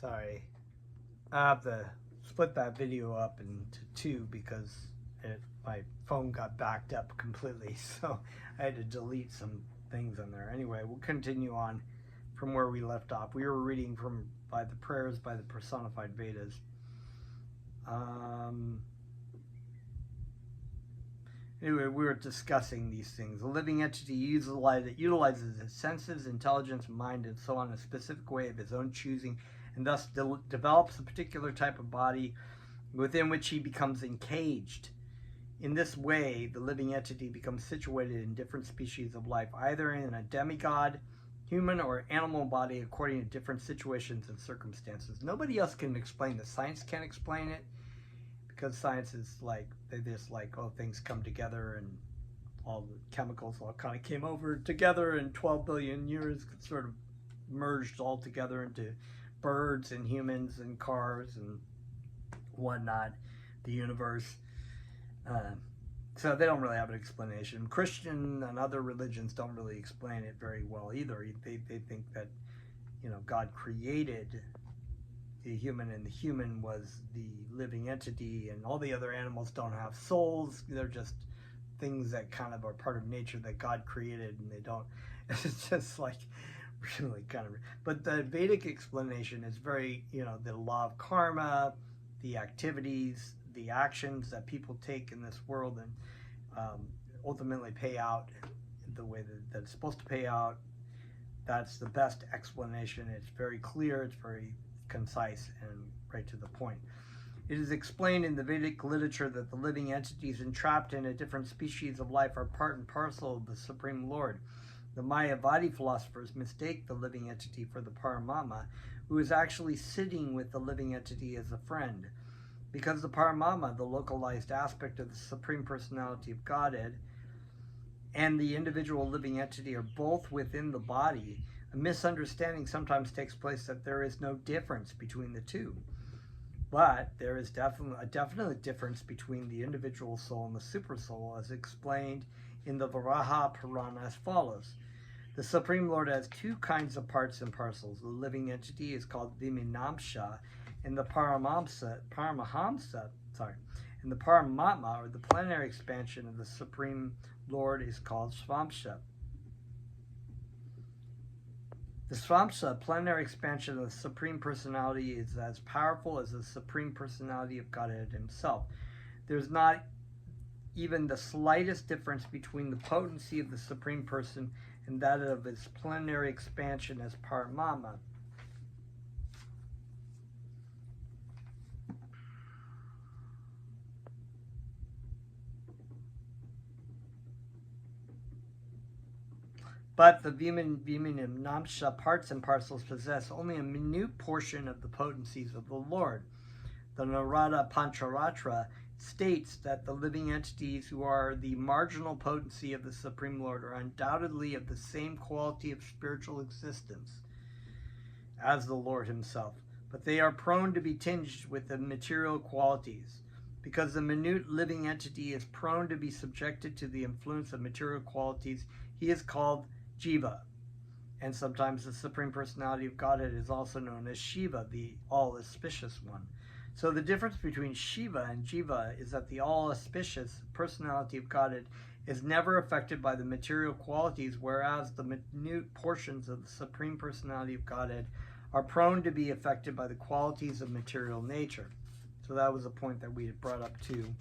Sorry. I have to split that video up into two because my phone got backed up completely, so I had to delete some things on there. Anyway, we'll continue on from where we left off. We were reading by the prayers by the personified Vedas. Anyway, we were discussing these things. A living entity utilizes its senses, intelligence, mind, and so on in a specific way of his own choosing, and thus develops a particular type of body within which he becomes encaged. In this way, the living entity becomes situated in different species of life, either in a demigod, human, or animal body according to different situations and circumstances. Nobody else can explain this. Science can't explain it, because science is like, they just like, oh, things come together and all the chemicals all kind of came over together in 12 billion years, sort of merged all together into birds and humans and cars and whatnot, the universe. So they don't really have an explanation. Christian and other religions don't really explain it very well either. They think that, God created the human, and the human was the living entity, and all the other animals don't have souls. They're just things that kind of are part of nature that God created, and they don't. It's just like really kind of. But the Vedic explanation is very, the law of karma, the activities, the actions that people take in this world, and ultimately pay out the way that it's supposed to pay out. That's the best explanation. It's very clear. It's very concise and right to the point. It is explained in the Vedic literature that the living entities entrapped in a different species of life are part and parcel of the Supreme Lord. The Mayavadi philosophers mistake the living entity for the Paramatma, who is actually sitting with the living entity as a friend. Because the Paramatma, the localized aspect of the Supreme Personality of Godhead, and the individual living entity are both within the body, a misunderstanding sometimes takes place that there is no difference between the two. But there is definitely a definite difference between the individual soul and the supersoul, as explained in the Varaha Purana as follows. The Supreme Lord has two kinds of parts and parcels. The living entity is called Viminamsha, and the Paramahamsa, and the Paramatma, or the plenary expansion of the Supreme Lord, is called Svamsha. The Svamsha, plenary expansion of the Supreme Personality, is as powerful as the Supreme Personality of Godhead himself. There's not even the slightest difference between the potency of the Supreme Person and that of its plenary expansion as Paramatma. But the Viminamsha parts and parcels possess only a minute portion of the potencies of the Lord. The Narada Pancharatra states that the living entities who are the marginal potency of the Supreme Lord are undoubtedly of the same quality of spiritual existence as the Lord himself, but they are prone to be tinged with the material qualities. Because the minute living entity is prone to be subjected to the influence of material qualities, he is called Jiva, and sometimes the Supreme Personality of Godhead is also known as Shiva, the all-auspicious one. So the difference between Shiva and Jiva is that the all-auspicious Personality of Godhead is never affected by the material qualities, whereas the minute portions of the Supreme Personality of Godhead are prone to be affected by the qualities of material nature. So that was a point that we had brought up too.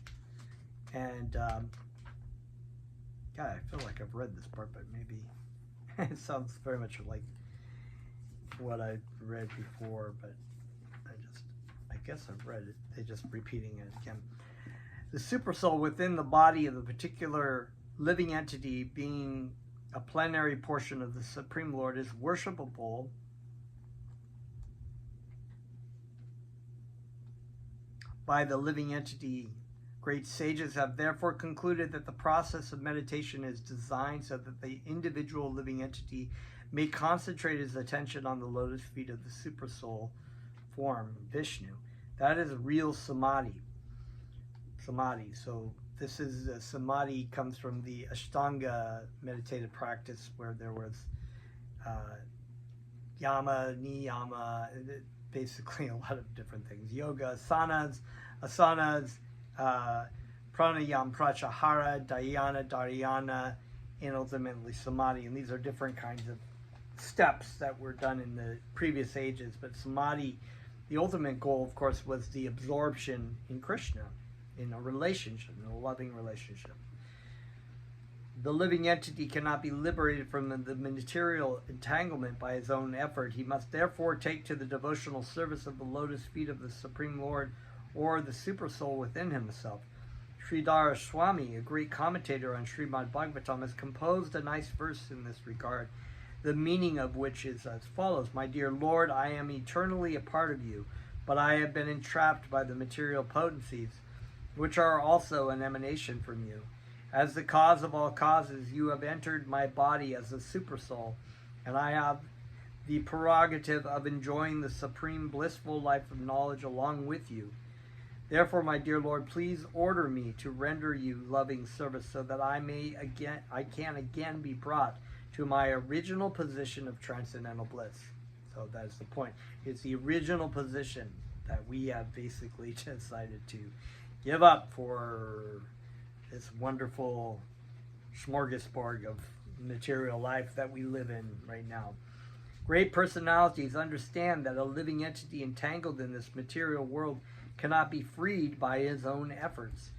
And, God, I feel like I've read this part, but maybe it sounds very much like what I read before, but I guess I've read it. They're just repeating it again. The supersoul within the body of a particular living entity, being a plenary portion of the Supreme Lord, is worshipable by the living entity. Great sages have therefore concluded that the process of meditation is designed so that the individual living entity may concentrate his attention on the lotus feet of the supersoul form, Vishnu. That is real samadhi. So this is samadhi comes from the Ashtanga meditative practice, where there was yama, niyama. basically a lot of different things. Yoga, asanas, pranayam, pratyahara, dhyana, dharana, and ultimately samadhi. And these are different kinds of steps that were done in the previous ages. But samadhi, the ultimate goal, of course, was the absorption in Krishna, in a relationship, in a loving relationship. The living entity cannot be liberated from the material entanglement by his own effort. He must therefore take to the devotional service of the lotus feet of the Supreme Lord, or the supersoul within himself. Sridhara Swami, a great commentator on Srimad Bhagavatam, has composed a nice verse in this regard, the meaning of which is as follows: My dear Lord, I am eternally a part of you, but I have been entrapped by the material potencies, which are also an emanation from you. As the cause of all causes, you have entered my body as a supersoul, and I have the prerogative of enjoying the supreme blissful life of knowledge along with you. Therefore, my dear Lord, please order me to render you loving service, so that I can again be brought to my original position of transcendental bliss. So that's the point. It's the original position that we have basically decided to give up for this wonderful smorgasbord of material life that we live in right now. Great personalities understand that a living entity entangled in this material world cannot be freed by his own efforts.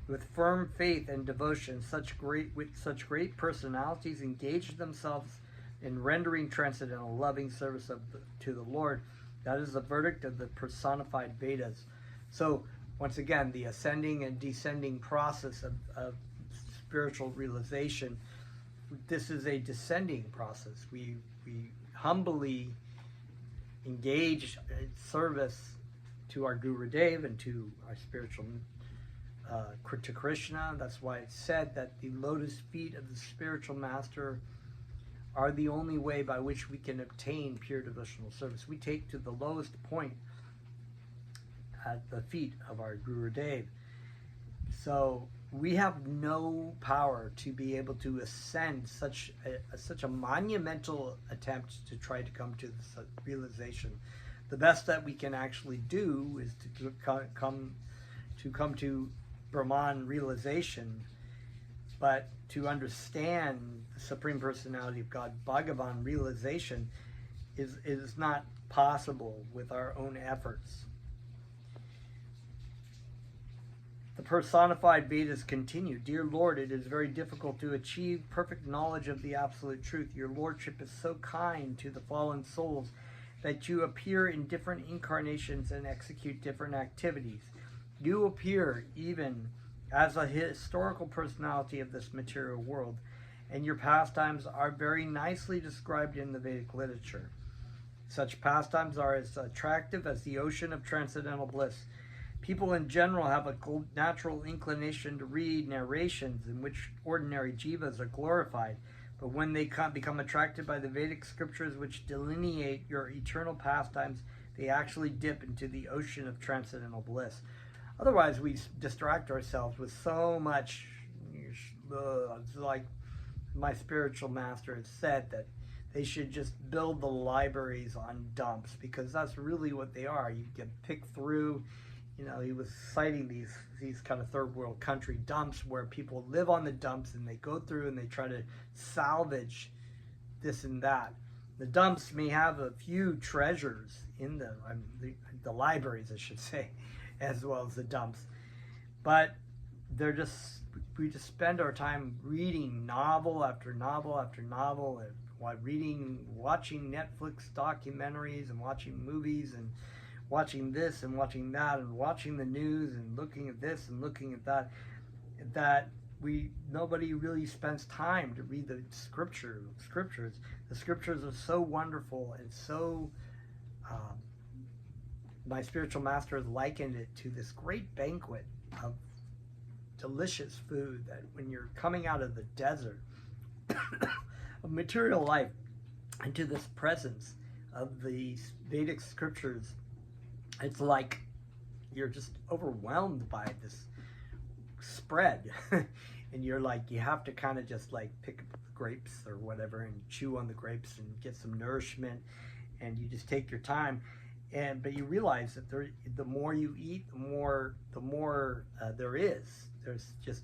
With firm faith and devotion, such great personalities engage themselves in rendering transcendental loving service to the Lord. That is the verdict of the personified Vedas. So once again, the ascending and descending process of spiritual realization, this is a descending process. We humbly engage in service to our Gurudev and to our spiritual, to Krishna. That's why it's said that the lotus feet of the spiritual master are the only way by which we can obtain pure devotional service. We take to the lowest point at the feet of our Gurudev. So we have no power to be able to ascend such a monumental attempt to try to come to this realization. The best that we can actually do is to come to Brahman realization, but to understand the Supreme Personality of God, Bhagavan realization, is not possible with our own efforts. The personified Vedas continue. Dear Lord, it is very difficult to achieve perfect knowledge of the absolute truth. Your Lordship is so kind to the fallen souls that you appear in different incarnations and execute different activities. You appear even as a historical personality of this material world, and your pastimes are very nicely described in the Vedic literature. Such pastimes are as attractive as the ocean of transcendental bliss. People in general have a natural inclination to read narrations in which ordinary jivas are glorified, but when they become attracted by the Vedic scriptures which delineate your eternal pastimes, they actually dip into the ocean of transcendental bliss. Otherwise, we distract ourselves with so much. It's like my spiritual master has said that they should just build the libraries on dumps, because that's really what they are. You can pick through. He was citing these kind of third world country dumps where people live on the dumps and they go through and they try to salvage this and that. The dumps may have a few treasures in them, the libraries, I should say, as well as the dumps. But we just spend our time reading novel after novel after novel, and watching Netflix documentaries and watching movies and watching this and watching that and watching the news and looking at this and looking at that nobody really spends time to read the scriptures. The scriptures are so wonderful and so my spiritual master has likened it to this great banquet of delicious food, that when you're coming out of the desert of material life into this presence of the Vedic scriptures, it's like you're just overwhelmed by this spread. And you're like, you have to kind of just like pick up the grapes or whatever and chew on the grapes and get some nourishment, and you just take your time. but you realize that the more you eat, the more there is. There's just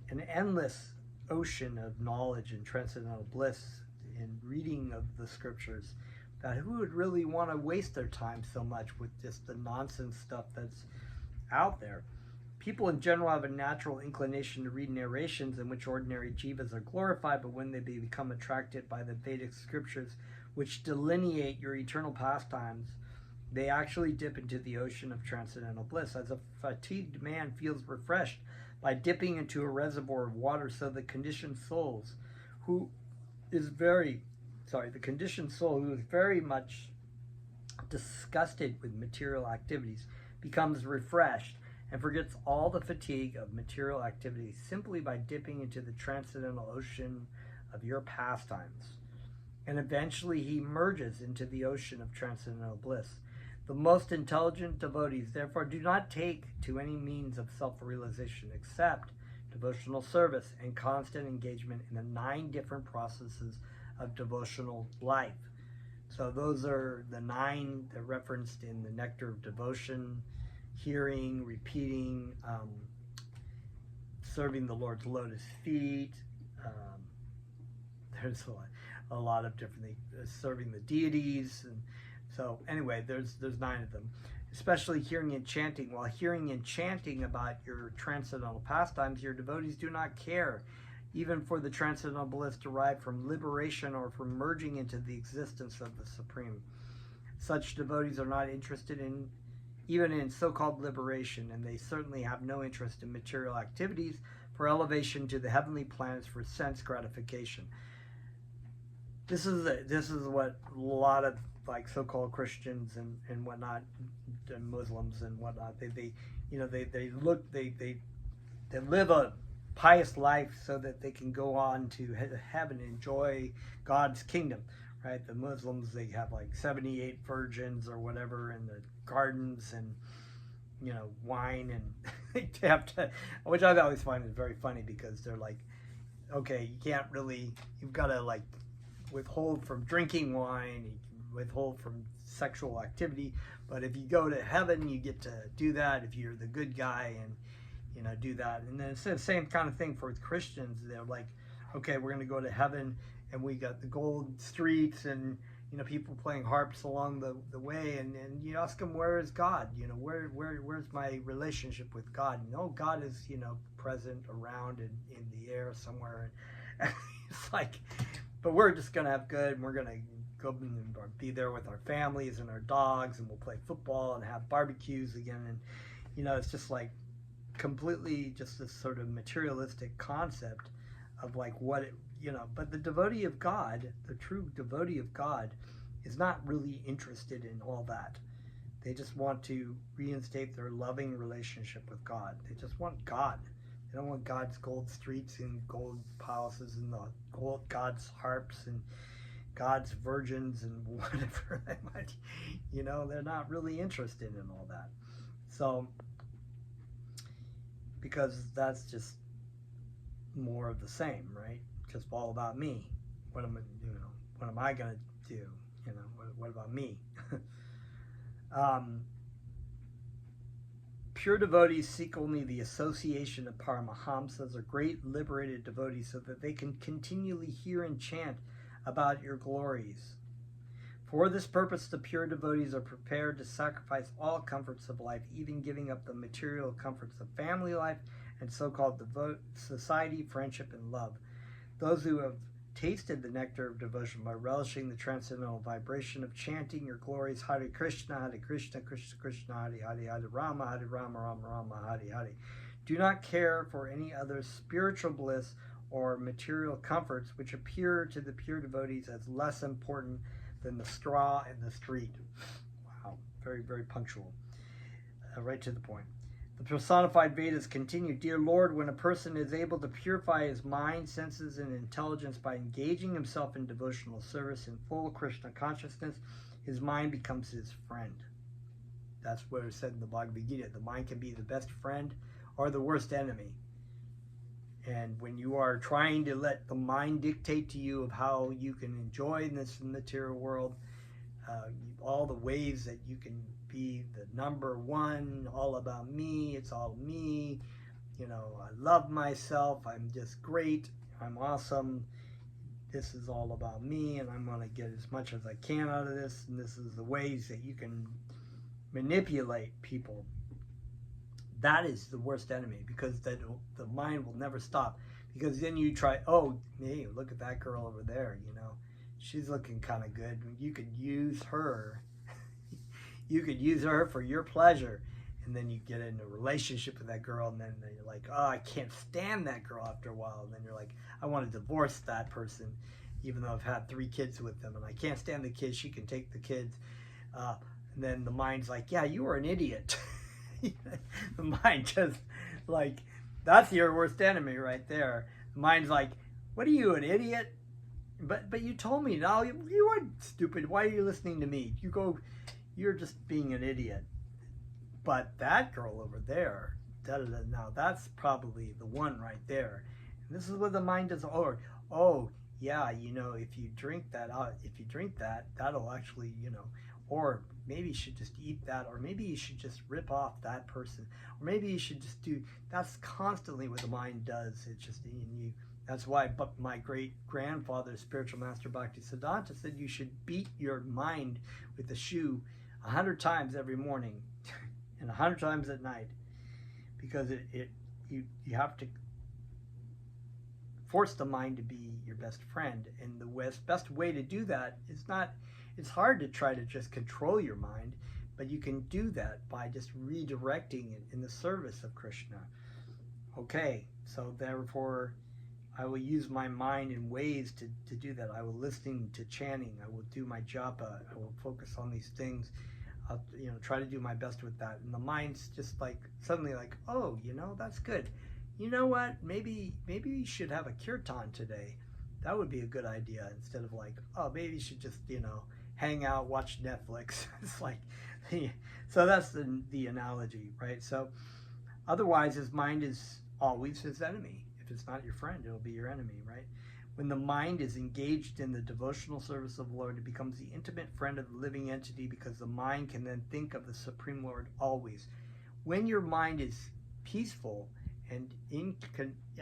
an endless ocean of knowledge and transcendental bliss in reading of the scriptures. That who would really want to waste their time so much with just the nonsense stuff that's out there? People in general have a natural inclination to read narrations in which ordinary jivas are glorified, but when they become attracted by the Vedic scriptures, which delineate your eternal pastimes, they actually dip into the ocean of transcendental bliss. As a fatigued man feels refreshed by dipping into a reservoir of water, so the conditioned soul who is very much disgusted with material activities becomes refreshed and forgets all the fatigue of material activity simply by dipping into the transcendental ocean of your pastimes. And eventually he merges into the ocean of transcendental bliss. The most intelligent devotees, therefore, do not take to any means of self-realization except devotional service and constant engagement in the 9 different processes of devotional life. So those are the 9 that are referenced in the Nectar of Devotion: hearing, repeating, serving the Lord's lotus feet. There's a lot of different things, serving the deities, and so anyway, there's 9 of them. Especially hearing and chanting. While hearing and chanting about your transcendental pastimes, your devotees do not care even for the transcendental bliss derived from liberation or from merging into the existence of the Supreme. Such devotees are not interested even in so-called liberation, and they certainly have no interest in material activities for elevation to the heavenly planets for sense gratification. This is what a lot of like so-called Christians and whatnot, and Muslims and whatnot, they live a pious life so that they can go on to heaven and enjoy God's kingdom, right? The Muslims, they have like 78 virgins or whatever in the gardens, and wine, and they have to, which I always find is very funny, because they're like, okay, you've got to like withhold from drinking wine, you can withhold from sexual activity, but if you go to heaven, you get to do that if you're the good guy, and do that. And then it's the same kind of thing for Christians. They're like, okay, we're going to go to heaven, and we got the gold streets, and people playing harps along the way, and you ask them, where is God? Where's my relationship with God? God is present around in the air somewhere. And it's like, but we're just gonna have good, and we're gonna go and be there with our families and our dogs, and we'll play football and have barbecues again. And it's just like completely just this sort of materialistic concept of like what it, but the devotee of God, the true devotee of God, is not really interested in all that. They just want to reinstate their loving relationship with God. They just want God. They don't want God's gold streets and gold palaces and God's harps and God's virgins and whatever they might, they're not really interested in all that. So, because that's just more of the same, right? Just all about me. What am I going to do? What about me? Pure devotees seek only the association of Paramahamsas, or great liberated devotees, so that they can continually hear and chant about your glories. For this purpose, the pure devotees are prepared to sacrifice all comforts of life, even giving up the material comforts of family life and so-called society, friendship, and love. Those who have tasted the nectar of devotion by relishing the transcendental vibration of chanting your glories, Hare Krishna, Krishna Krishna, Hare Rama, Rama Rama, Hare, do not care for any other spiritual bliss or material comforts which appear to the pure devotees as less important than the straw in the street. Wow, very, very punctual. Right to the point. The personified Vedas continue, Dear Lord, when a person is able to purify his mind, senses, and intelligence by engaging himself in devotional service in full Krishna consciousness, his mind becomes his friend. That's what it said in the Bhagavad Gita. The mind can be the best friend or the worst enemy. And when you are trying to let the mind dictate to you of how you can enjoy this material world, all the ways that you can be the number one, all about me, it's all me, I love myself, I'm just great, I'm awesome, this is all about me, and I'm going to get as much as I can out of this, and this is the ways that you can manipulate people. That is the worst enemy, because the mind will never stop. Because then you try, oh, hey, look at that girl over there, she's looking kind of good. You could use her. You could use her for your pleasure. And then you get in a relationship with that girl, and then you're like, oh, I can't stand that girl after a while. And then you're like, I want to divorce that person, even though I've had 3 kids with them, and I can't stand the kids. She can take the kids. And then the mind's like, yeah, you were an idiot. The mind just like, that's your worst enemy right there. The mind's like, what are you, an idiot? But you told me, no, you weren't stupid. Why are you listening to me? You're just being an idiot. But that girl over there, now that's probably the one right there. And this is what the mind does. Oh, yeah, if you drink that, that'll actually, or maybe you should just eat that, or maybe you should just rip off that person, or maybe you should just that's constantly what the mind does. It's just in you. That's why my great-grandfather, spiritual master Bhaktisiddhanta, said you should beat your mind with a shoe 100 times every morning and 100 times at night, because you have to force the mind to be your best friend. And the best way to do that is it's hard to try to just control your mind, but you can do that by just redirecting it in the service of Krishna. Okay, so therefore I will use my mind in ways to do that. I will listen to chanting. I will do my japa. I will focus on these things. I'll try to do my best with that. And the mind's just like suddenly like, oh, that's good. You know what? Maybe you should have a kirtan today. That would be a good idea, instead of like, oh, maybe you should just hang out, watch Netflix. It's like, so that's the analogy, right? So otherwise, his mind is always his enemy. If it's not your friend, it'll be your enemy, right? When the mind is engaged in the devotional service of the Lord, it becomes the intimate friend of the living entity, because the mind can then think of the Supreme Lord always. When your mind is peaceful and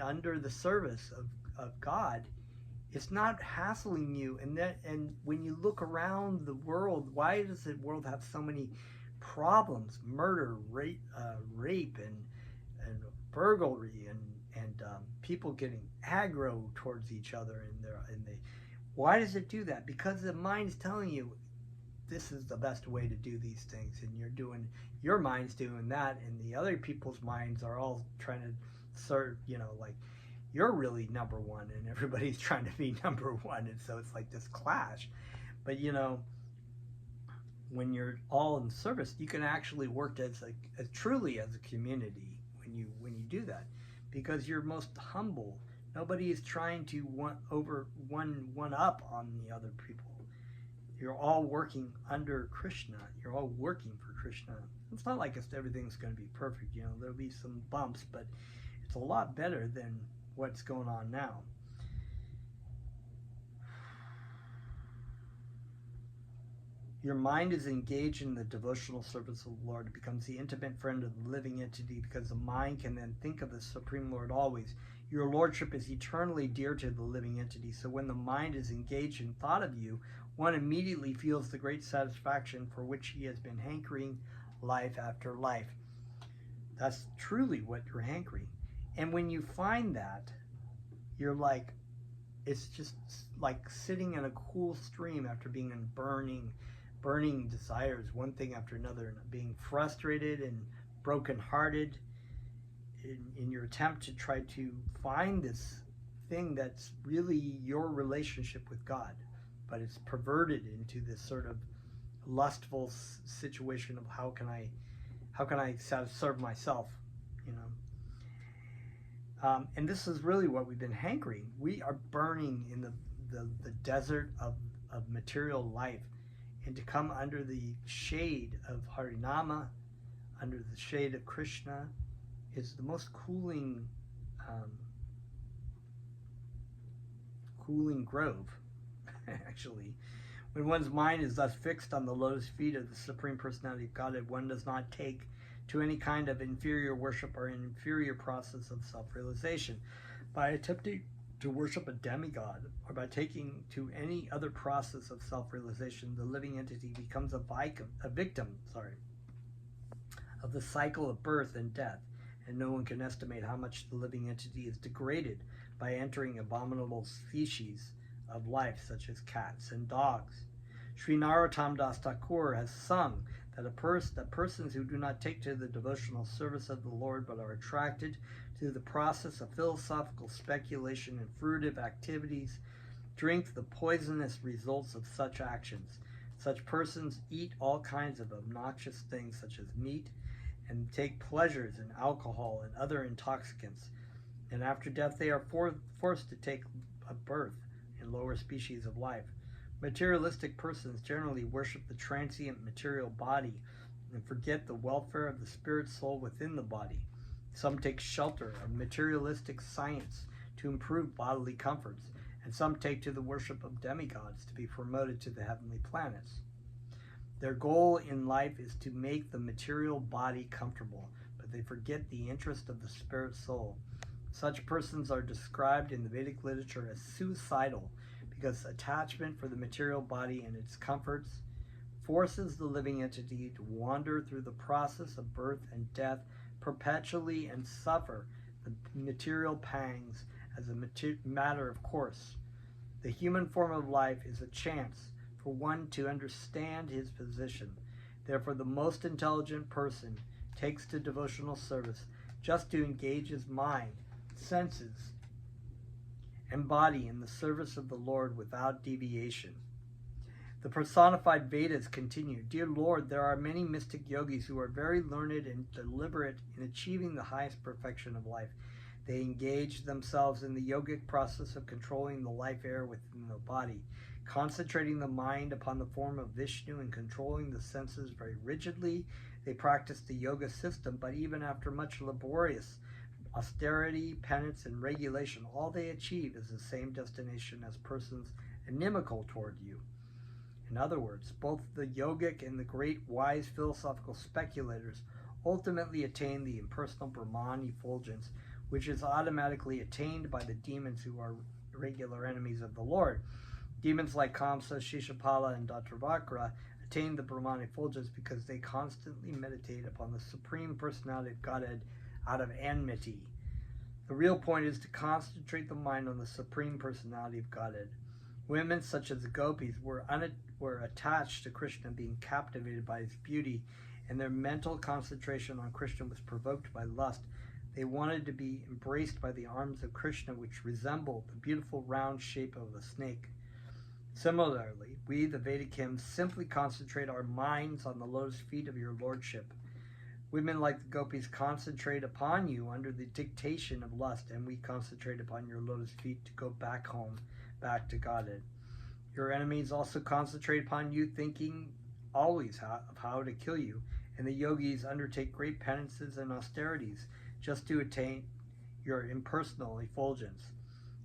under the service of God, it's not hassling you. And when you look around the world, why does the world have so many problems? Murder, rape, and burglary, and people getting aggro towards each other, why does it do that? Because the mind's telling you this is the best way to do these things, and your mind's doing that, and the other people's minds are all trying to serve, like you're really number one, and everybody's trying to be number one, and so it's like this clash. But when you're all in service, you can actually work as truly as a community when you do that, because you're most humble. Nobody is trying to one up on the other people. You're all working under Krishna. You're all working for Krishna. It's not like everything's going to be perfect. There'll be some bumps, but it's a lot better than what's going on now. Your mind is engaged in the devotional service of the Lord. It becomes the intimate friend of the living entity, because the mind can then think of the Supreme Lord always. Your lordship is eternally dear to the living entity, so when the mind is engaged in thought of you, one immediately feels the great satisfaction for which he has been hankering life after life. That's truly what you're hankering. And when you find that, you're like, it's just like sitting in a cool stream after being in burning desires, one thing after another, and being frustrated and brokenhearted in your attempt to try to find this thing that's really your relationship with God, but it's perverted into this sort of lustful situation of how can I serve myself, and this is really what we've been hankering. We are burning in the desert of material life, and to come under the shade of Harinama, under the shade of Krishna, is the most cooling grove, actually, When one's mind is thus fixed on the lotus feet of the Supreme Personality of Godhead, one does not take to any kind of inferior worship or an inferior process of self-realization. By attempting to worship a demigod, or by taking to any other process of self-realization, the living entity becomes a victim of the cycle of birth and death, and no one can estimate how much the living entity is degraded by entering abominable species of life, such as cats and dogs. Sri Narottam Das Thakur has sung that persons who do not take to the devotional service of the Lord but are attracted to the process of philosophical speculation and fruitive activities drink the poisonous results of such actions. Such persons eat all kinds of obnoxious things such as meat and take pleasures in alcohol and other intoxicants, and after death they are forced to take a birth in lower species of life. Materialistic persons generally worship the transient material body and forget the welfare of the spirit soul within the body. Some take shelter of materialistic science to improve bodily comforts, and some take to the worship of demigods to be promoted to the heavenly planets. Their goal in life is to make the material body comfortable, but they forget the interest of the spirit soul. Such persons are described in the Vedic literature as suicidal, because attachment for the material body and its comforts forces the living entity to wander through the process of birth and death perpetually and suffer the material pangs as a matter of course. The human form of life is a chance for one to understand his position. Therefore, the most intelligent person takes to devotional service just to engage his mind, senses, and body in the service of the Lord without deviation. The personified Vedas continue, Dear Lord, there are many mystic yogis who are very learned and deliberate in achieving the highest perfection of life. They engage themselves in the yogic process of controlling the life air within the body, concentrating the mind upon the form of Vishnu and controlling the senses very rigidly. They practice the yoga system, but even after much laborious austerity, penance, and regulation, all they achieve is the same destination as persons inimical toward you. In other words, both the yogic and the great wise philosophical speculators ultimately attain the impersonal Brahman effulgence, which is automatically attained by the demons who are regular enemies of the Lord. Demons like Kamsa, Shishapala, and Dattravakra attain the Brahman effulgence because they constantly meditate upon the Supreme Personality of Godhead out of enmity. The real point is to concentrate the mind on the Supreme Personality of Godhead. Women such as the gopis were attached to Krishna, being captivated by his beauty, and their mental concentration on Krishna was provoked by lust. They wanted to be embraced by the arms of Krishna, which resembled the beautiful round shape of a snake. Similarly, we, the Vedic hymns, simply concentrate our minds on the lotus feet of your lordship. Women like the gopis concentrate upon you under the dictation of lust, and we concentrate upon your lotus feet to go back home, back to Godhead. Your enemies also concentrate upon you, thinking always of how to kill you, and the yogis undertake great penances and austerities just to attain your impersonal effulgence.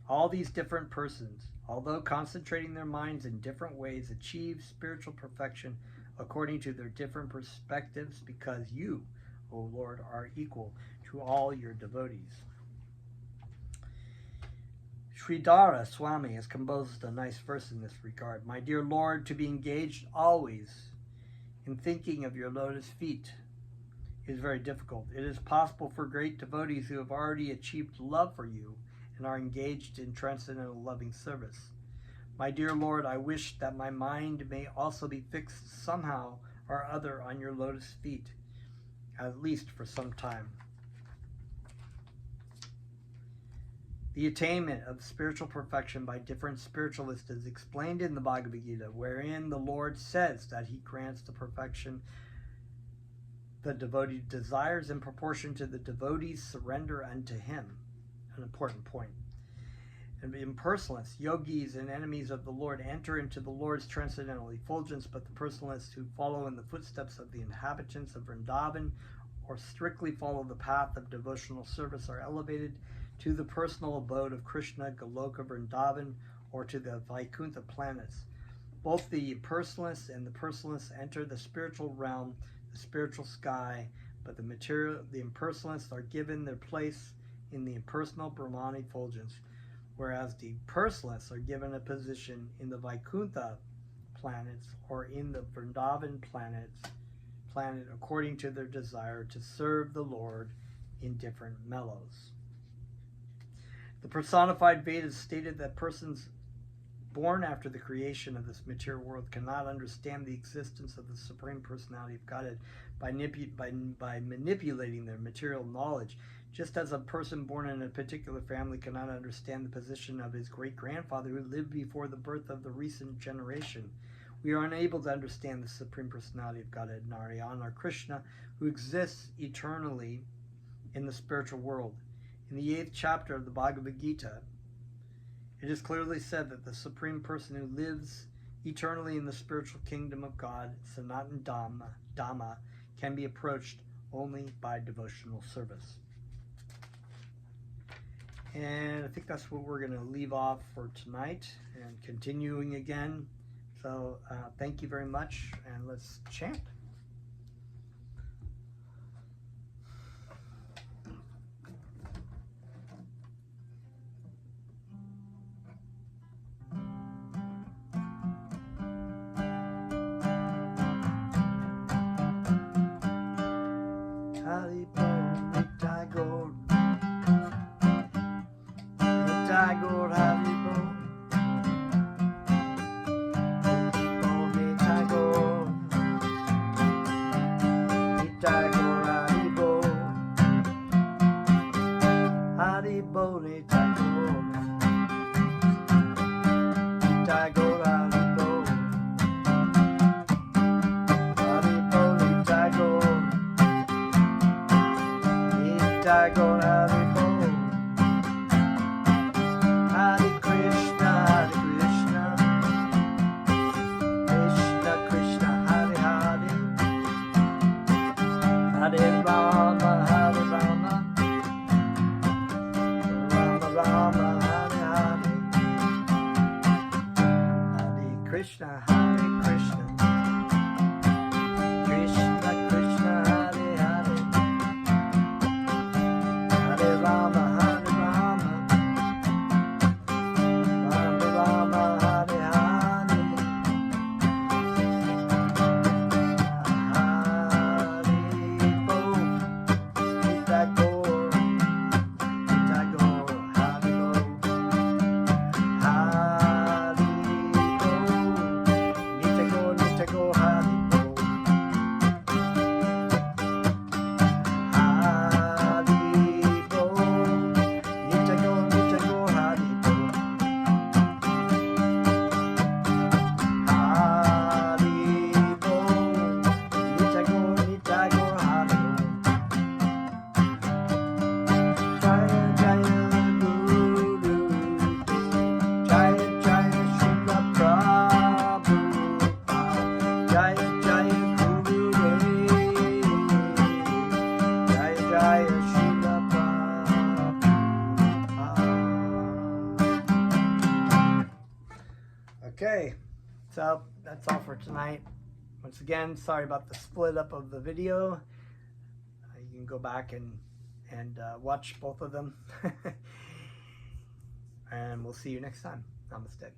All these different persons, although concentrating their minds in different ways, achieve spiritual perfection according to their different perspectives, because you, O Lord, are equal to all your devotees. Sridhara Swami has composed a nice verse in this regard. My dear Lord, to be engaged always in thinking of your lotus feet is very difficult. It is possible for great devotees who have already achieved love for you and are engaged in transcendental loving service. My dear Lord, I wish that my mind may also be fixed somehow or other on your lotus feet, at least for some time. The attainment of spiritual perfection by different spiritualists is explained in the Bhagavad Gita, wherein the Lord says that he grants the perfection the devotee desires in proportion to the devotee's surrender unto him. An important point. And the impersonalists, yogis, and enemies of the Lord enter into the Lord's transcendental effulgence, but the personalists who follow in the footsteps of the inhabitants of Vrindavan or strictly follow the path of devotional service are elevated to the personal abode of Krishna, Goloka, Vrindavan, or to the Vaikuntha planets. Both the impersonalists and the personalists enter the spiritual realm, the spiritual sky, but the impersonalists are given their place in the impersonal Brahman effulgence, whereas the personalists are given a position in the Vaikuntha planets or in the Vrindavan planet according to their desire to serve the Lord in different mellows. The personified Vedas stated that persons born after the creation of this material world cannot understand the existence of the Supreme Personality of Godhead by manipulating their material knowledge, just as a person born in a particular family cannot understand the position of his great-grandfather who lived before the birth of the recent generation. We are unable to understand the Supreme Personality of Godhead, Narayan, or Krishna, who exists eternally in the spiritual world. In the 8th chapter of the Bhagavad Gita, it is clearly said that the Supreme Person who lives eternally in the spiritual kingdom of God, Sanatan Dhamma, can be approached only by devotional service. And I think that's what we're going to leave off for tonight and continuing again. So thank you very much, and let's chant. Hari Bol, Nitai Gaur, Nitai Gaur, Hari Bol, Nitai Gaur, Nitai Gaur, Hari Bol, Hari Bol, Nitai Gaur, Nitai Gaur, Hari Bol, Hari Bol, Nitai Gaur, Nitai Gaur, Hari Bol. Hare Krishna, Krishna Krishna, Hare Hare, Hare Rama, Hare Rama, Rama Rama, Hare Hare, Hare Krishna, Krishna Krishna, Hare Hare, Hare Rama, Hare Rama, Rama Rama, Hare Hare, Hare Bol, Nitai Gaur, Nitai Gaur, Hare Bol, Hare Bol, Nitai Gaur, Nitai Gaur, Hare Bol, Hare Bol, Nitai Gaur, Nitai Gaur, Hare Bol, Hare Bol, Nitai Gaur, Nitai Gaur, Hare Bol. Jaya Jaya Guru, Jaya Jaya Srila Prabhupada, Jaya Jaya Guru Dev, Jaya Jaya Srila Prabhupada. Okay, so that's all for tonight. Once again, sorry about the split up of the video. You can go back and watch both of them. And we'll see you next time. Namaste.